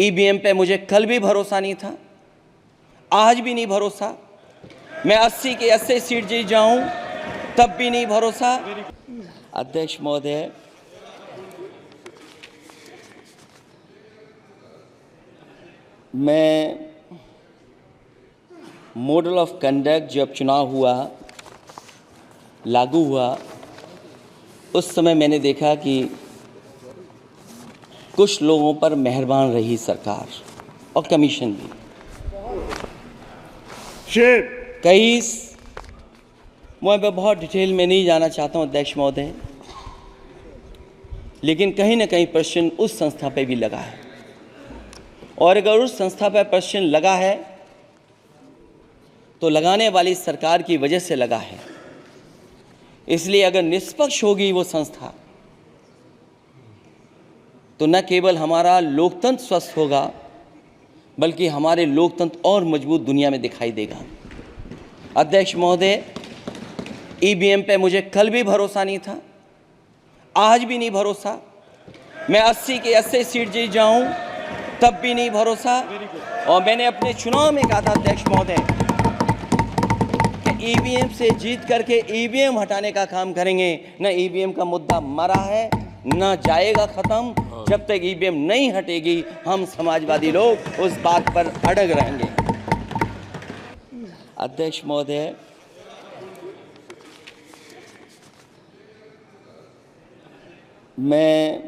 EVM पे मुझे कल भी भरोसा नहीं था, आज भी नहीं भरोसा। मैं 80 के 80 सीट जीत जाऊं तब भी नहीं भरोसा। अध्यक्ष महोदय, मैं मॉडल ऑफ कंडक्ट जब चुनाव हुआ, लागू हुआ, उस समय मैंने देखा कि कुछ लोगों पर मेहरबान रही सरकार और कमीशन भी। मैं बहुत डिटेल में नहीं जाना चाहता हूं अध्यक्ष महोदय, लेकिन कहीं ना कहीं प्रश्न उस संस्था पे भी लगा है, और अगर उस संस्था पर प्रश्न लगा है तो लगाने वाली सरकार की वजह से लगा है। इसलिए अगर निष्पक्ष होगी वो संस्था तो न केवल हमारा लोकतंत्र स्वस्थ होगा, बल्कि हमारे लोकतंत्र और मजबूत दुनिया में दिखाई देगा। अध्यक्ष महोदय, ईवीएम पे मुझे कल भी भरोसा नहीं था, आज भी नहीं भरोसा। मैं 80 के 80 सीट जीत जाऊं तब भी नहीं भरोसा। और मैंने अपने चुनाव में कहा था अध्यक्ष महोदय कि ईवीएम से जीत करके ईवीएम हटाने का काम करेंगे। न ईवीएम का मुद्दा मरा है, न जाएगा खत्म। जब तक ईवीएम नहीं हटेगी हम समाजवादी लोग उस बात पर अड़ग रहेंगे। अध्यक्ष महोदय, मैं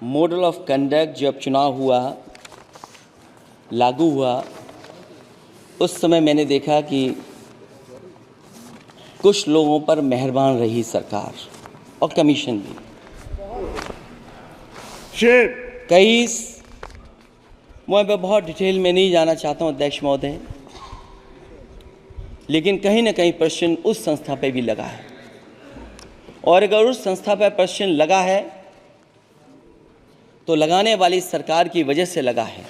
मॉडल ऑफ कंडक्ट जब चुनाव हुआ, लागू हुआ, उस समय मैंने देखा कि कुछ लोगों पर मेहरबान रही सरकार और कमीशन भी। मैं बहुत डिटेल में नहीं जाना चाहता हूं अध्यक्ष महोदय, लेकिन कहीं ना कहीं प्रश्न उस संस्था पे भी लगा है, और अगर उस संस्था पर प्रश्न लगा है तो लगाने वाली सरकार की वजह से लगा है।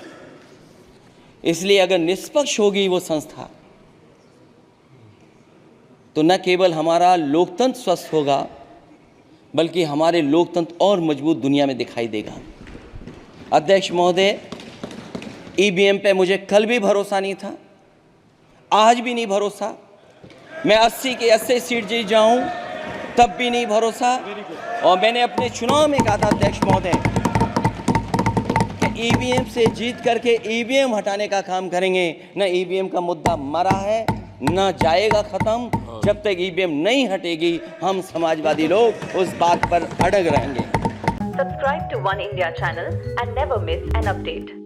इसलिए अगर निष्पक्ष होगी वो संस्था तो न केवल हमारा लोकतंत्र स्वस्थ होगा, बल्कि हमारे लोकतंत्र और मजबूत दुनिया में दिखाई देगा। अध्यक्ष महोदय, ईवीएम पे मुझे कल भी भरोसा नहीं था, आज भी नहीं भरोसा। मैं 80 के 80 सीट जीत जाऊं तब भी नहीं भरोसा। और मैंने अपने चुनाव में कहा था अध्यक्ष महोदय कि ईवीएम से जीत करके ईवीएम हटाने का काम करेंगे। न ईवीएम का मुद्दा मरा है, न जाएगा खत्म। जब तक ईवीएम नहीं हटेगी हम समाजवादी लोग उस बात पर अड़ग रहेंगे। Subscribe to One India channel and never miss an update.